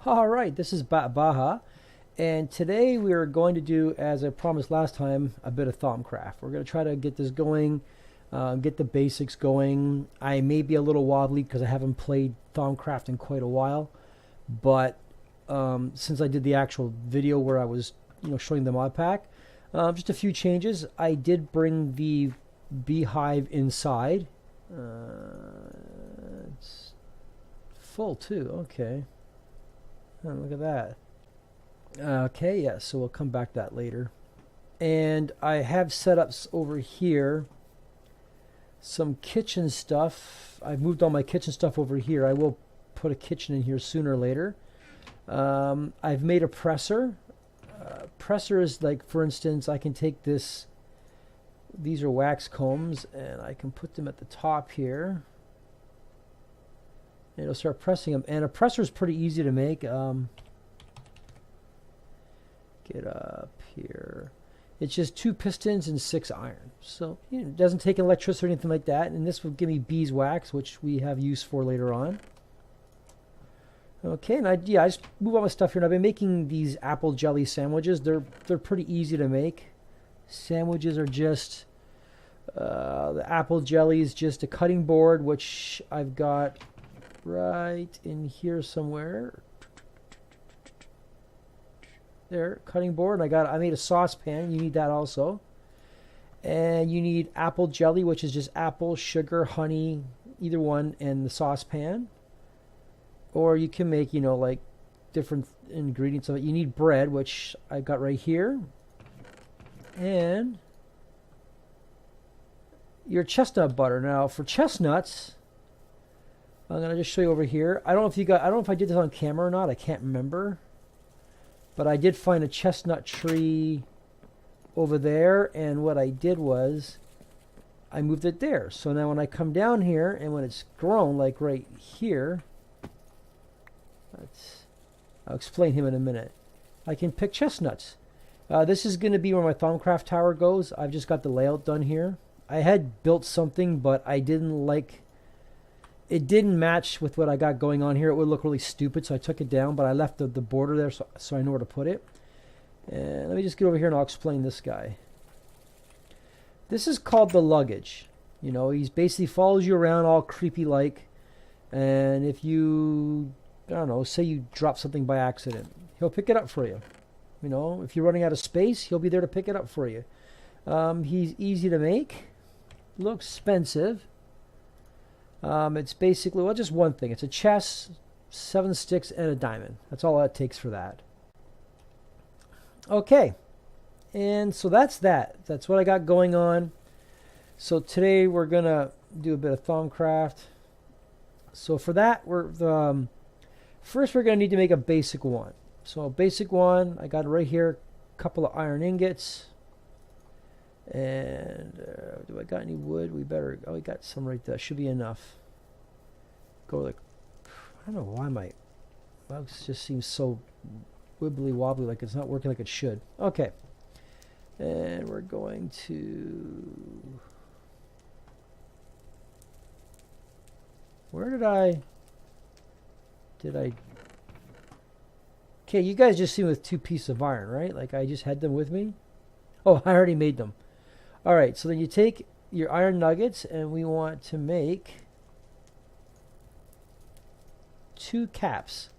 All right, this is Baha, and today we are going to do, as I promised last time, a bit of Thaumcraft. We're going to try to get this going, get the basics going. I may be a little wobbly because I haven't played Thaumcraft in quite a while, but since I did the actual video where I was, showing the mod pack, just a few changes. I did bring the beehive inside. It's full too. Okay. Oh, look at that. Okay, yeah, so we'll come back to that later. And I have set up over here some kitchen stuff. I've moved all my kitchen stuff over here. I will put a kitchen in here sooner or later. I've made a presser. Presser is like, for instance, I can take this. These are wax combs, and I can put them at the top here. And it'll start pressing them. And a presser is pretty easy to make. Get up here. It's just 2 pistons and 6 iron. So it doesn't take electricity or anything like that. And this will give me beeswax, which we have use for later on. Okay, and I just move all my stuff here. And I've been making these apple jelly sandwiches. They're pretty easy to make. Sandwiches are just the apple jelly is just a cutting board, which I've got right in here somewhere. There, cutting board. I made a saucepan. You need that also. And you need apple jelly, which is just apple, sugar, honey, either one, and the saucepan. Or you can make, like different ingredients of it. You need bread, which I've got right here. And your chestnut butter. Now, for chestnuts, I'm gonna just show you over here. I don't know if I did this on camera or not. I can't remember. But I did find a chestnut tree over there, and what I did was I moved it there. So now when I come down here, and when it's grown, like right here, I'll explain him in a minute. I can pick chestnuts. This is going to be where my Thaumcraft tower goes. I've just got the layout done here. I had built something, but I didn't like... It didn't match with what I got going on here. It would look really stupid, so I took it down, but I left the border there so I know where to put it. And let me just get over here and I'll explain this guy. This is called the Luggage. He basically follows you around all creepy-like. And if you, I don't know, say you drop something by accident, he'll pick it up for you. If you're running out of space, he'll be there to pick it up for you. He's easy to make. A little expensive. It's basically, well, just one thing. It's a chest, 7 sticks, and a diamond. That's all that takes for that. Okay. And so that's that. That's what I got going on. So today we're going to do a bit of Thaumcraft. So for that, first we're going to need to make a basic one. So basic one, I got it right here. A couple of iron ingots. And do I got any wood? We got some right there. Should be enough. Go like, I don't know why my mouse just seems so wibbly wobbly, like it's not working like it should. Okay. And we're going to... Where did I... Okay, you guys just see me with 2 pieces of iron, right? Like I just had them with me. Oh, I already made them. All right, so then you take your iron nuggets, and we want to make 2 caps.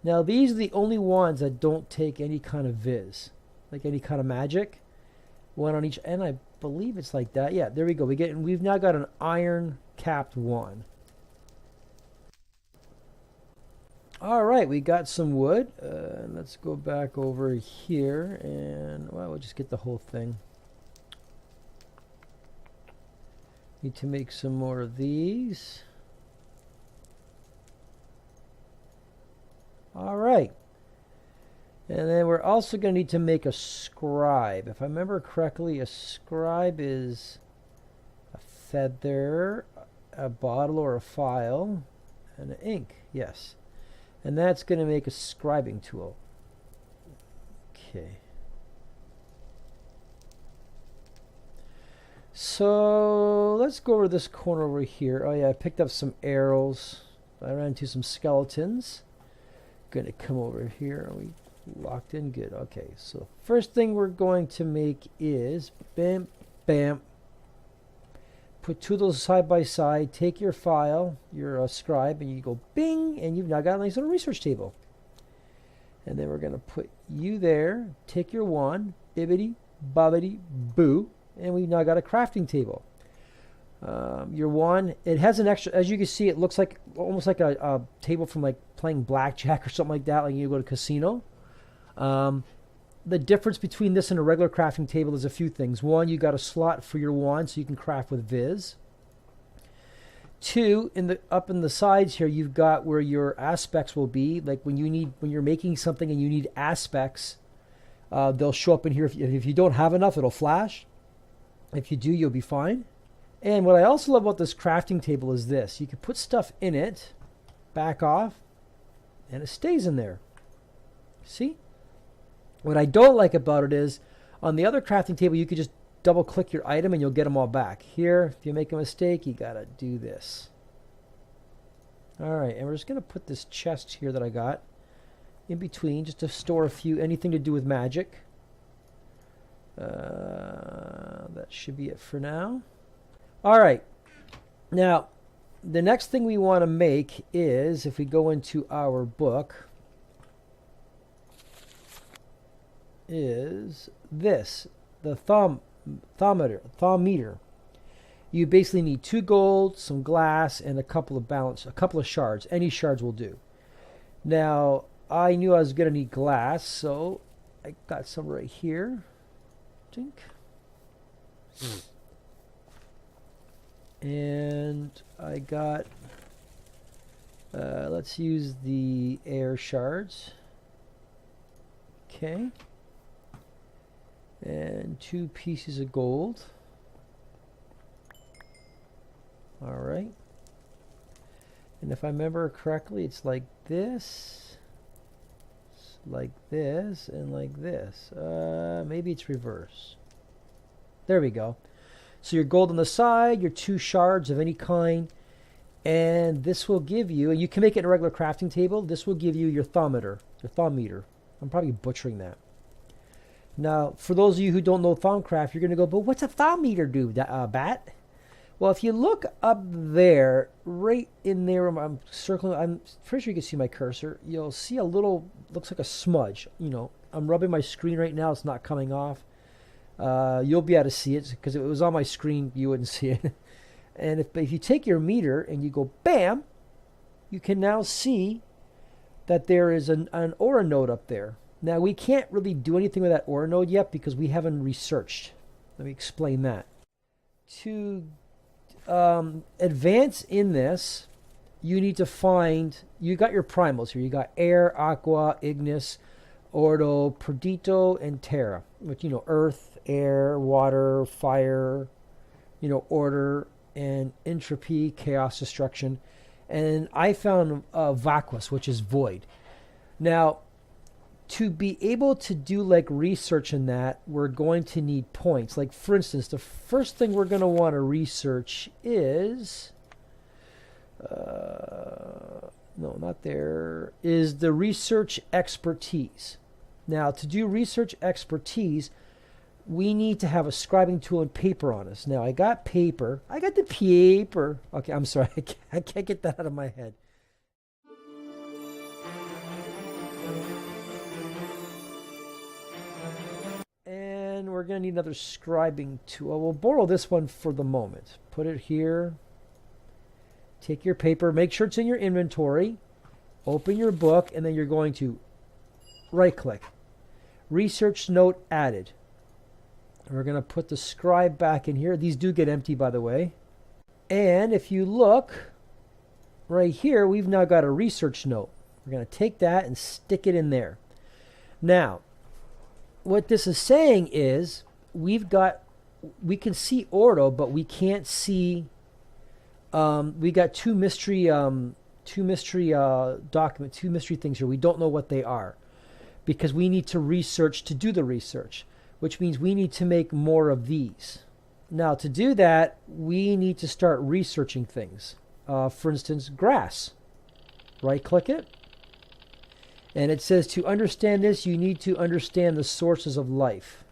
Now, these are the only ones that don't take any kind of viz, like any kind of magic. One on each, and I believe it's like that. Yeah, there we go. We've now got an iron capped one. All right, we got some wood. Let's go back over here, and we'll just get the whole thing. Need to make some more of these. All right. And then we're also going to need to make a scribe. If I remember correctly, a scribe is a feather, a bottle or a file, and an ink. Yes. And that's going to make a scribing tool. Okay. So let's go over this corner over here. Oh yeah, I picked up some arrows. I ran into some skeletons. Going to come over here. Are we locked in? Good. Okay, so first thing we're going to make is bam, bam. Put two of those side by side. Take your file, your scribe, and you go bing, and you've now got a nice little research table. And then we're going to put you there. Take your wand, bibbity, bobbity, boo, and we've now got a crafting table. Your wand, it has an extra, as you can see, it looks like almost like a table from like playing blackjack or something like that, like you go to a casino. The difference between this and a regular crafting table is a few things. One, you got a slot for your wand so you can craft with Viz. Two, up in the sides here, you've got where your aspects will be. Like when you're making something and you need aspects, they'll show up in here. If you don't have enough, it'll flash. If you do, you'll be fine. And what I also love about this crafting table is this. You can put stuff in it, back off, and it stays in there. See? What I don't like about it is, on the other crafting table, you could just double click your item and you'll get them all back. Here, if you make a mistake, you gotta do this. Alright, and we're just gonna put this chest here that I got in between, just to store anything to do with magic. That should be it for now. Alright, now, the next thing we want to make is, if we go into our book, is this, the thaumeter. You basically need 2 gold, some glass, and a couple of shards. Any shards will do. Now, I knew I was going to need glass, so I got some right here. Tink. And I got, let's use the air shards. Okay. And 2 pieces of gold. Alright. And if I remember correctly, it's like this, and like this. Maybe it's reverse. There we go. So your gold on the side, your 2 shards of any kind, and this will give you, and you can make it in a regular crafting table, this will give you your thaumeter. I'm probably butchering that. Now, for those of you who don't know Thaumcraft, you're going to go, but what's a thaumeter do, Bat? Well, if you look up there, right in there, I'm circling, I'm pretty sure you can see my cursor, you'll see a little, looks like a smudge. You know, I'm rubbing my screen right now, it's not coming off. You'll be able to see it, because if it was on my screen, you wouldn't see it. And if you take your meter and you go bam, you can now see that there is an aura node up there. Now, we can't really do anything with that aura node yet because we haven't researched. Let me explain that. To advance in this, you need to find, you got your primals here. You got air, aqua, ignis, ordo, perdito, and terra. Which, you know, earth, air, water, fire, you know, order, and entropy, chaos, destruction. And I found vacuous, which is void. Now, to be able to do like research in that, we're going to need points. Like, for instance, the first thing we're going to want to research is, no, not there, is the research expertise. Now, to do research expertise, we need to have a scribing tool and paper on us. Now, I got paper. I got the paper. Okay, I'm sorry. I can't get that out of my head. And we're going to need another scribing tool. We'll borrow this one for the moment. Put it here. Take your paper. Make sure it's in your inventory. Open your book, and then you're going to right-click. Research note added. And we're going to put the scribe back in here. These do get empty, by the way. And if you look right here, we've now got a research note. We're going to take that and stick it in there. Now, what this is saying is we can see Ordo, but we can't see, we got two mystery things here. We don't know what they are because we need to research to do the research, which means we need to make more of these. Now, to do that, we need to start researching things. For instance, grass. Right-click it. And it says to understand this, you need to understand the sources of life.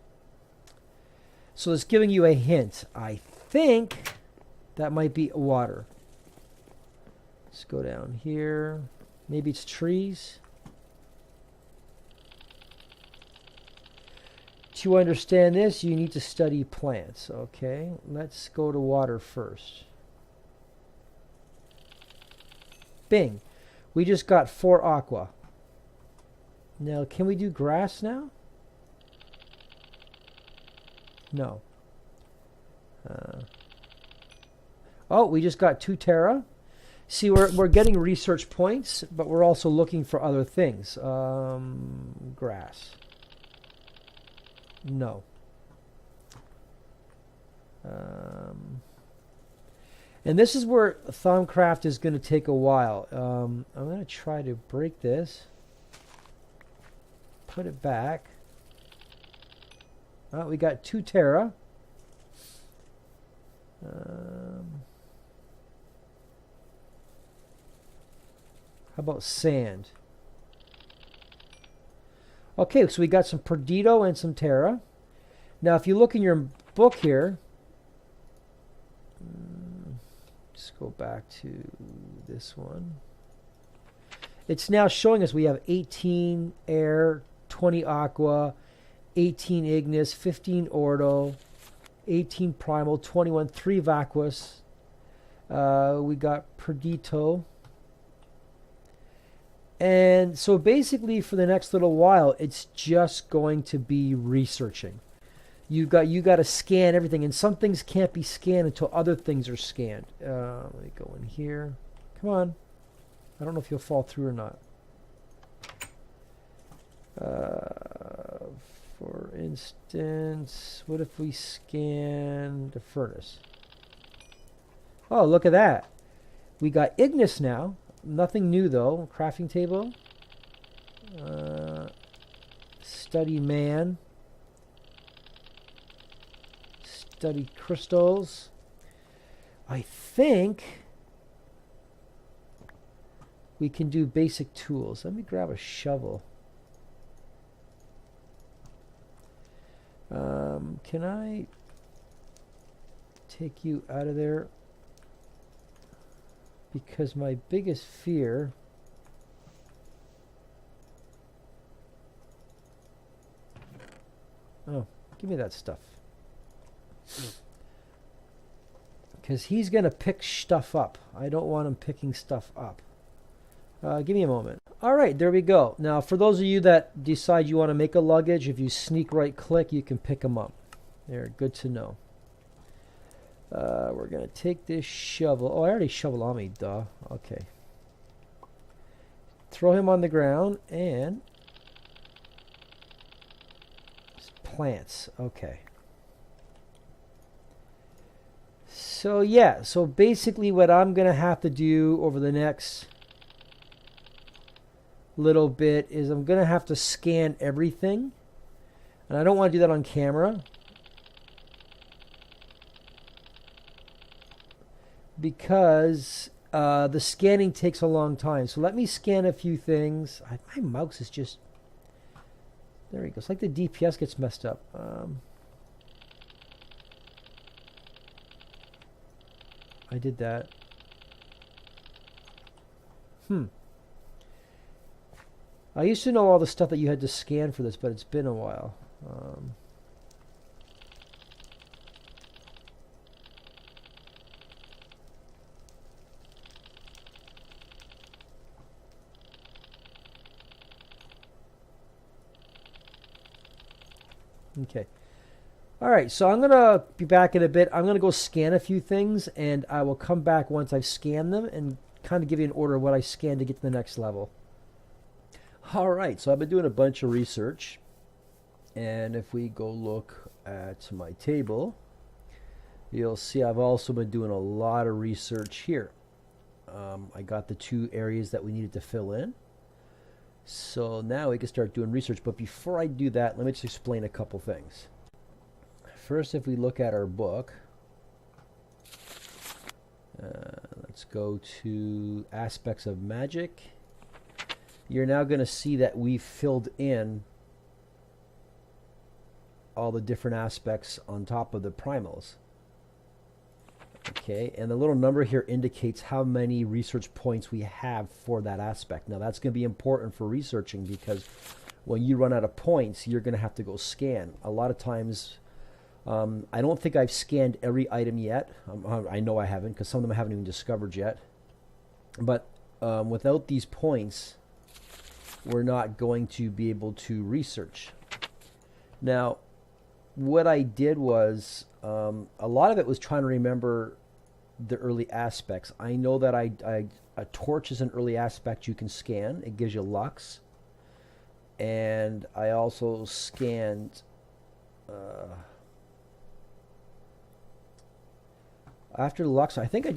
So it's giving you a hint. I think that might be water. Let's go down here. Maybe it's trees. To understand this, you need to study plants. Okay, let's go to water first. Bing. We just got 4 aqua. Now, can we do grass now? No. Oh, we just got 2 Terra. See, we're getting research points, but we're also looking for other things. Grass. No. And this is where Thaumcraft is going to take a while. I'm going to try to break this. Put it back. Oh, we got 2 Terra. How about sand? Okay, so we got some Perdido and some Terra. Now, if you look in your book here, let's go back to this one. It's now showing us we have 18 air, 20 aqua, 18 ignis, 15 ordo, 18 primal, 21, 3 vacuous. We got Perdito. And so basically for the next little while, it's just going to be researching. You got to scan everything, and some things can't be scanned until other things are scanned. Let me go in here. Come on. I don't know if you'll fall through or not. For instance, what if we scan the furnace? Oh, look at that. We got Ignis now. Nothing new though. Crafting table. Study man. Study crystals. I think we can do basic tools. Let me grab a shovel. Can I take you out of there? Because my biggest fear oh, give me that stuff. Because he's going to pick stuff up. I don't want him picking stuff up. Give me a moment. All right, there we go. Now, for those of you that decide you want to make a luggage, if you sneak right click, you can pick them up. They're good to know. We're going to take this shovel. Oh, I already shoveled on me, duh. Okay. Throw him on the ground and plants. Okay. So, yeah. So, basically what I'm going to have to do over the next little bit is I'm going to have to scan everything. And I don't want to do that on camera, because the scanning takes a long time. So let me scan a few things. My mouse is just... There we go. It's like the DPS gets messed up. I did that. I used to know all the stuff that you had to scan for this, but it's been a while. Okay. All right, so I'm going to be back in a bit. I'm going to go scan a few things, and I will come back once I've scanned them and kind of give you an order of what I scanned to get to the next level. All right, so I've been doing a bunch of research, and if we go look at my table, you'll see I've also been doing a lot of research here. I got the 2 areas that we needed to fill in. So now we can start doing research. But before I do that, let me just explain a couple things. First, if we look at our book, let's go to aspects of magic. you're now going to see that we've filled in all the different aspects on top of the primals. Okay, and the little number here indicates how many research points we have for that aspect. Now that's going to be important for researching, because when you run out of points, you're going to have to go scan. A lot of times, I don't think I've scanned every item yet. I know I haven't, because some of them I haven't even discovered yet. But without these points, we're not going to be able to research. Now, what I did was, a lot of it was trying to remember the early aspects. I know that a torch is an early aspect you can scan. It gives you lux. And I also scanned after lux. I think I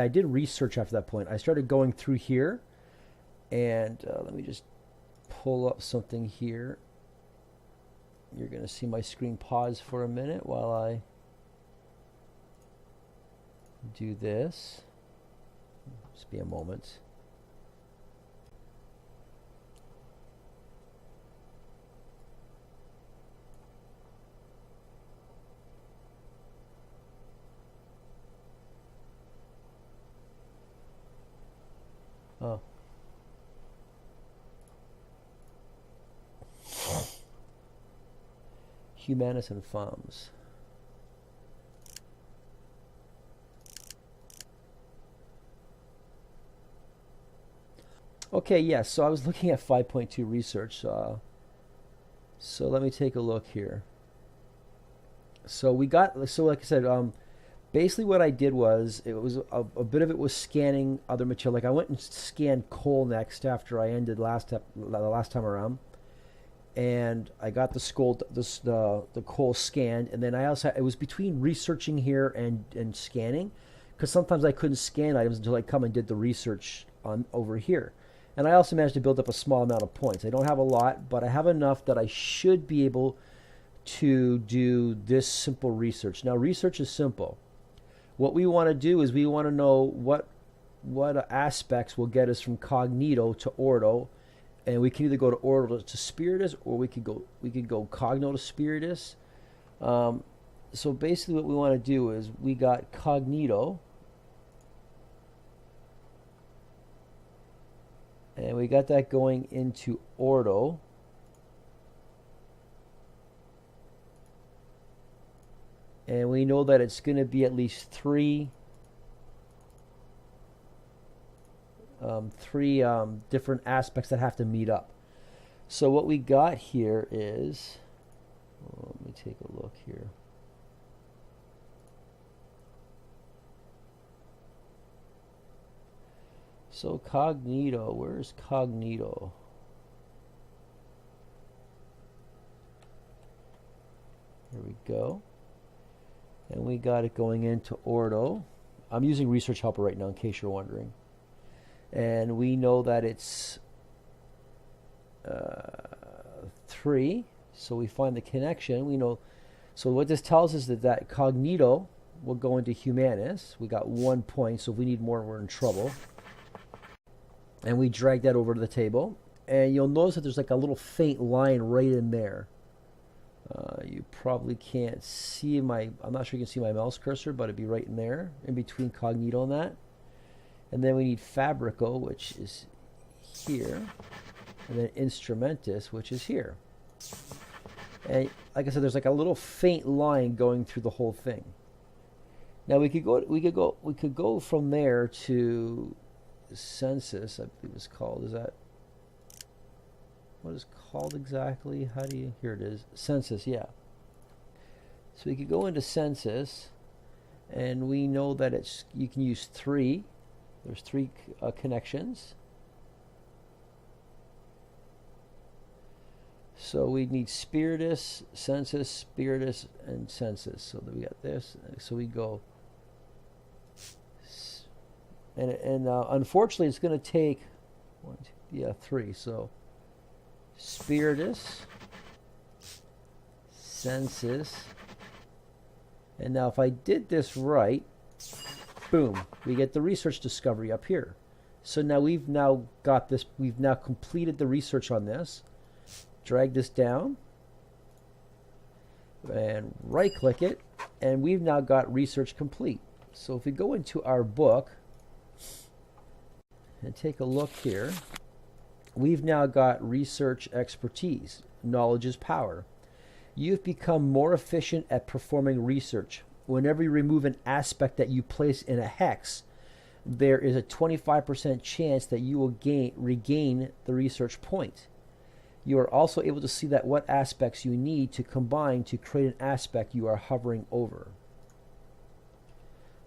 did research after that point. I started going through here, and let me just pull up something here. You're going to see my screen pause for a minute while I do this. Just be a moment. Oh. Humanus and Fams. Okay, yes, so I was looking at 5.2 research. So let me take a look here. So like I said, basically what I did was, it was a bit of it was scanning other material. Like I went and scanned coal next after I ended the last time around. And I got the coal scanned, and then it was between researching here and scanning, because sometimes I couldn't scan items until I come and did the research on over here. And I also managed to build up a small amount of points. I don't have a lot, but I have enough that I should be able to do this simple research. Now, research is simple. What we want to do is we want to know what aspects will get us from cognito to ordo. And we can either go to ordo to spiritus, or we could go cogno to spiritus. So basically, what we want to do is we got cognito, and we got that going into ordo. And we know that it's going to be at least three different aspects that have to meet up. So what we got here is, let me take a look here. So cognito, where's cognito? Here we go. And we got it going into ordo. I'm using Research Helper right now in case you're wondering. And we know that it's 3. So we find the connection. We know. So what this tells us is that cognito will go into humanus. We got 1 point. So if we need more, we're in trouble. And we drag that over to the table. And you'll notice that there's like a little faint line right in there. You probably can't see I'm not sure you can see my mouse cursor, but it'd be right in there, in between cognito and that. And then we need fabrico, which is here. And then instrumentus, which is here. And like I said, there's like a little faint line going through the whole thing. Now we could go from there to census, I believe it's called. Is that what is called exactly? How do you, here it is, census, yeah. So we could go into census, and we know that you can use 3. There's 3 connections. So we need spiritus, census, spiritus, and census. So that we got this. So we go, and unfortunately, it's going to take 3. So spiritus, census, and now if I did this right, boom, we get the research discovery up here. So now we've now got this, we've now completed the research on this. Drag this down and right click it, and we've now got research complete. So if we go into our book and take a look here, we've now got research expertise. Knowledge is power. You've become more efficient at performing research. Whenever you remove an aspect that you place in a hex, there is a 25% chance that you will regain the research point. You are also able to see that what aspects you need to combine to create an aspect you are hovering over.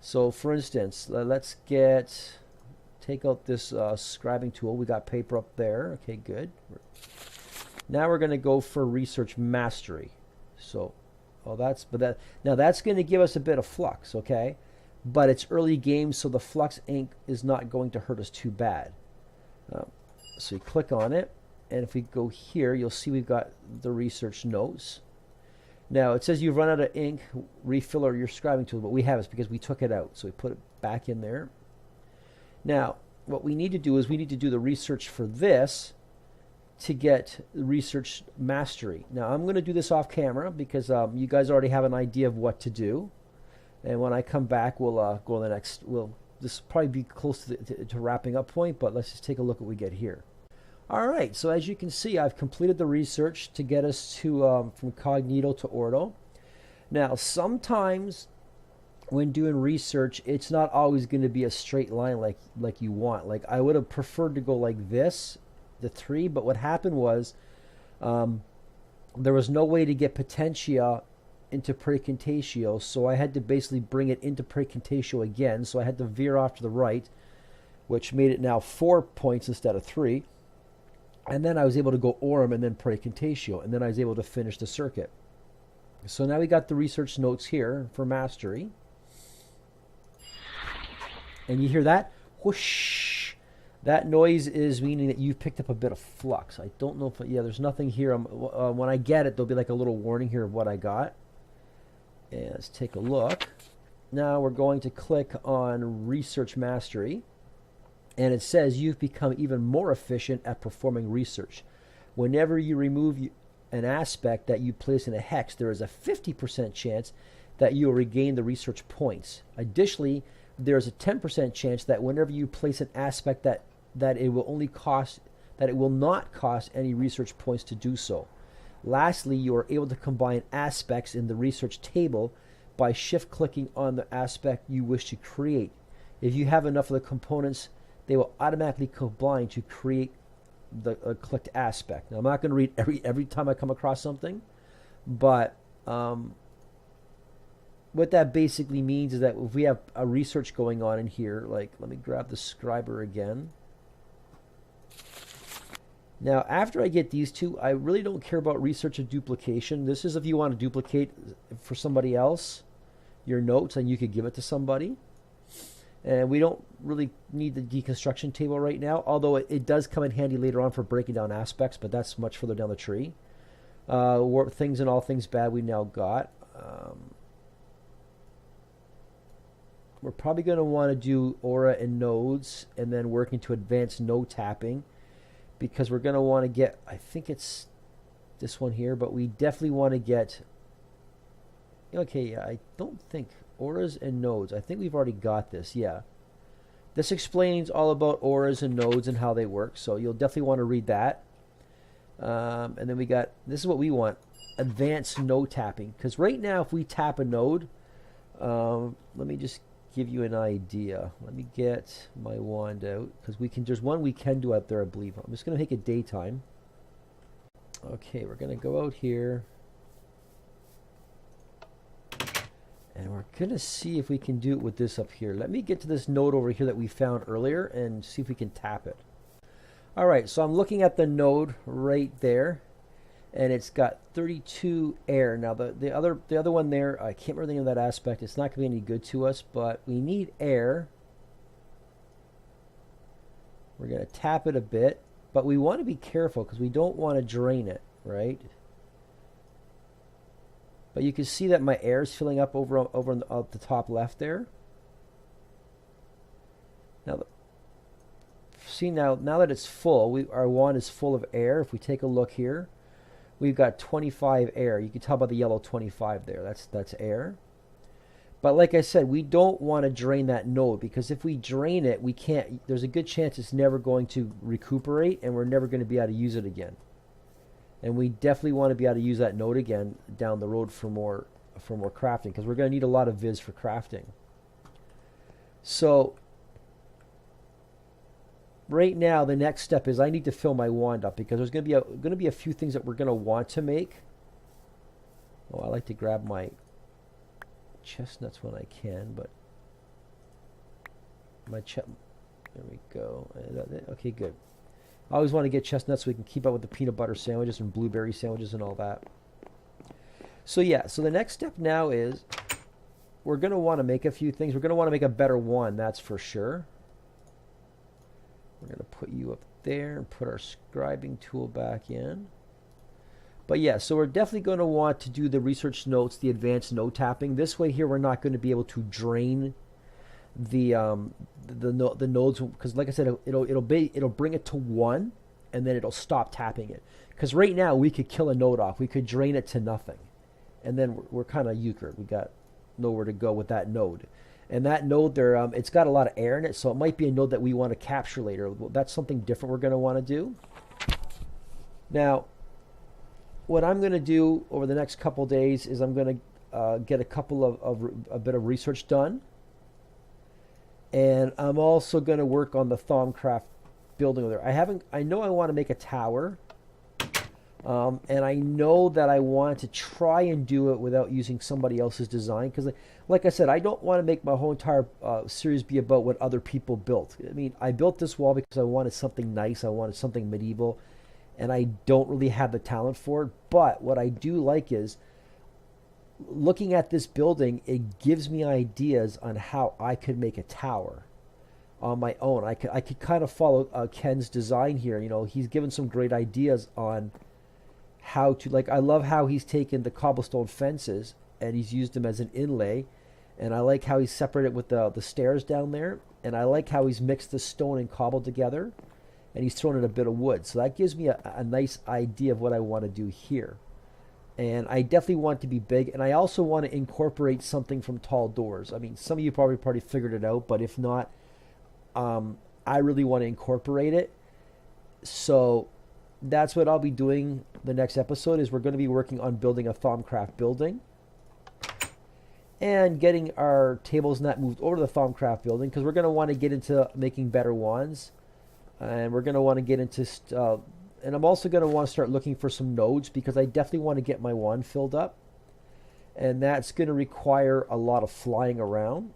So for instance, let's take out this scribing tool. We got paper up there. Okay, good. Now we're going to go for research mastery. So, now that's going to give us a bit of flux, okay? But it's early game, so the flux ink is not going to hurt us too bad. So you click on it, and if we go here, you'll see we've got the research notes. Now it says you've run out of ink, refill or your scribing tool, but we have it because we took it out, so we put it back in there. Now what we need to do is we need to do the research for this to get research mastery. Now I'm going to do this off camera because you guys already have an idea of what to do, and when I come back we'll go to the next. This will probably be close to wrapping up point, but let's just take a look at what we get here. Alright, so as you can see, I've completed the research to get us to from Cognito to Ordo. Now sometimes when doing research, it's not always going to be a straight line like you want. Like I would have preferred to go like this, the 3, but what happened was there was no way to get Potentia into Precontatio, so I had to basically bring it into Precontatio again, so I had to veer off to the right, which made it now 4 points instead of 3. And then I was able to go Aurum and then Precontatio, and then I was able to finish the circuit. So now we got the research notes here for mastery. And you hear that? Whoosh! That noise is meaning that you've picked up a bit of flux. I don't know if, yeah, there's nothing here. When I get it, there'll be like a little warning here of what I got. And let's take a look. Now we're going to click on Research Mastery. And it says you've become even more efficient at performing research. Whenever you remove an aspect that you place in a hex, there is a 50% chance that you will regain the research points. Additionally, there is a 10% chance that whenever you place an aspect that it will not cost any research points to do so. Lastly, you are able to combine aspects in the research table by shift-clicking on the aspect you wish to create. If you have enough of the components, they will automatically combine to create the clicked aspect. Now, I'm not going to read every time I come across something, but what that basically means is that if we have a research going on in here, like, let me grab the scriber again. Now, after I get these two, I really don't care about research and duplication. This is if you want to duplicate for somebody else your notes, and you could give it to somebody. And we don't really need the deconstruction table right now, although it does come in handy later on for breaking down aspects, but that's much further down the tree. Things and all things bad we now got. We're probably going to want to do aura and nodes and then work into advanced node tapping, because we're going to want to get, I think it's this one here, but we definitely want to get, okay, I don't think auras and nodes. I think we've already got this. Yeah. This explains all about auras and nodes and how they work. So you'll definitely want to read that. And then we got, this is what we want, advanced node tapping. Because right now, if we tap a node, let me just give you an idea. Let me get my wand out, because there's one we can do out there, I believe. I'm just going to make it daytime. Okay, we're going to go out here. And we're going to see if we can do it with this up here. Let me get to this node over here that we found earlier and see if we can tap it. All right, so I'm looking at the node right there, and it's got 32 air. Now, the other one there, I can't remember the name of that aspect. It's not going to be any good to us, but we need air. We're going to tap it a bit, but we want to be careful because we don't want to drain it, right? But you can see that my air is filling up over at the top left there. Now, see now that it's full, our wand is full of air. If we take a look here, we've got 25 air. You can tell by the yellow 25 there. That's air. But like I said, we don't want to drain that node, because if we drain it, we can't. There's a good chance it's never going to recuperate, and we're never going to be able to use it again. And we definitely want to be able to use that node again down the road for more crafting, because we're going to need a lot of viz for crafting. So right now, the next step is I need to fill my wand up, because there's going to be a few things that we're going to want to make. Oh, I like to grab my chestnuts when I can, but there we go. Okay, good. I always want to get chestnuts so we can keep up with the peanut butter sandwiches and blueberry sandwiches and all that. So yeah, so the next step now is we're going to want to make a few things. We're going to want to make a better one, that's for sure. We're going to put you up there and put our scribing tool back in. But yeah, so we're definitely going to want to do the research notes, the advanced note tapping. This way here, we're not going to be able to drain the nodes, because like I said, it'll bring it to 1, and then it'll stop tapping it. Because right now we could kill a node off, we could drain it to nothing, and then we're kind of euchred. We got nowhere to go with that node. And that node there, it's got a lot of air in it, so it might be a node that we want to capture later. That's something different we're going to want to do. Now, what I'm going to do over the next couple days is I'm going to get a bit of research done. And I'm also going to work on the Thaumcraft building over there. I know I want to make a tower. And I know that I want to try and do it without using somebody else's design. Because like I said, I don't want to make my whole entire series be about what other people built. I mean, I built this wall because I wanted something nice. I wanted something medieval. And I don't really have the talent for it. But what I do like is, looking at this building, it gives me ideas on how I could make a tower on my own. I could kind of follow Ken's design here. You know, he's given some great ideas on how to, like, I love how he's taken the cobblestone fences and he's used them as an inlay. And I like how he's separated with the stairs down there. And I like how he's mixed the stone and cobble together. And he's thrown in a bit of wood. So that gives me a nice idea of what I want to do here. And I definitely want it to be big. And I also want to incorporate something from tall doors. I mean, some of you probably figured it out. But if not, I really want to incorporate it. So that's what I'll be doing the next episode. Is we're going to be working on building a Thaumcraft building. And getting our tables and that moved over to the Thaumcraft building. Because we're going to want to get into making better wands. And we're going to want to get into... and I'm also going to want to start looking for some nodes, because I definitely want to get my wand filled up. And that's going to require a lot of flying around.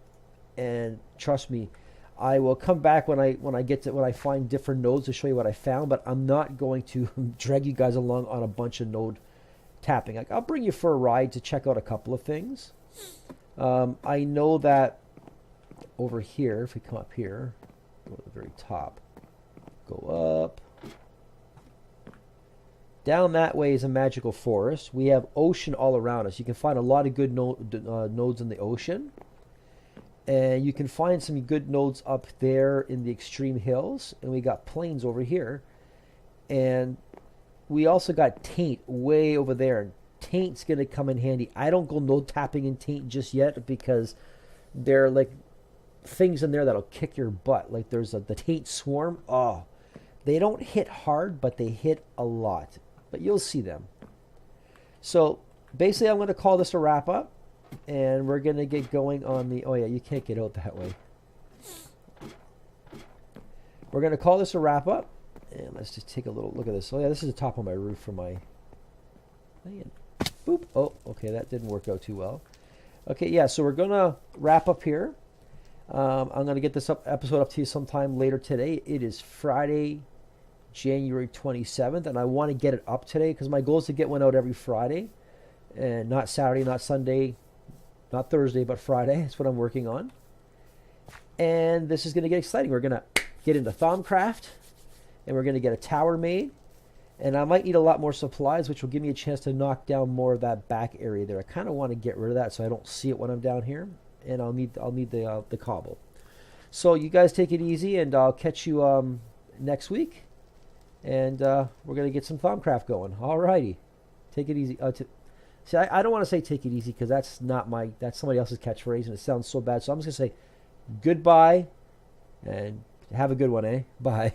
And trust me, I will come back when I find different nodes to show you what I found. But I'm not going to drag you guys along on a bunch of node tapping. Like, I'll bring you for a ride to check out a couple of things. I know that over here, if we come up here, go to the very top, go up. Down that way is a magical forest. We have ocean all around us. You can find a lot of good nodes in the ocean. And you can find some good nodes up there in the extreme hills. And we got plains over here. And we also got taint way over there. And taint's going to come in handy. I don't go node tapping in taint just yet, because there are like things in there that'll kick your butt. Like there's the taint swarm. Oh, they don't hit hard, but they hit a lot. But you'll see them. So basically, I'm going to call this a wrap up. And we're going to get going on the... Oh, yeah, you can't get out that way. We're going to call this a wrap up. And let's just take a little look at this. Oh, yeah, this is the top of my roof for my... Boop. Oh, okay, that didn't work out too well. Okay, yeah, so we're going to wrap up here. I'm going to get this episode up to you sometime later today. It is Friday, January 27th, and I want to get it up today because my goal is to get one out every Friday, and not Saturday, not Sunday, not Thursday, but Friday. That's what I'm working on. And this is going to get exciting. We're going to get into Thaumcraft, and we're going to get a tower made, and I might need a lot more supplies, which will give me a chance to knock down more of that back area there. I kind of want to get rid of that so I don't see it when I'm down here, and I'll need the cobble. So you guys take it easy, and I'll catch you next week, and we're gonna get some Thaumcraft going. Alrighty, take it easy. See, I don't want to say take it easy because that's somebody else's catchphrase and it sounds so bad. So I'm just gonna say goodbye and have a good one, eh? Bye.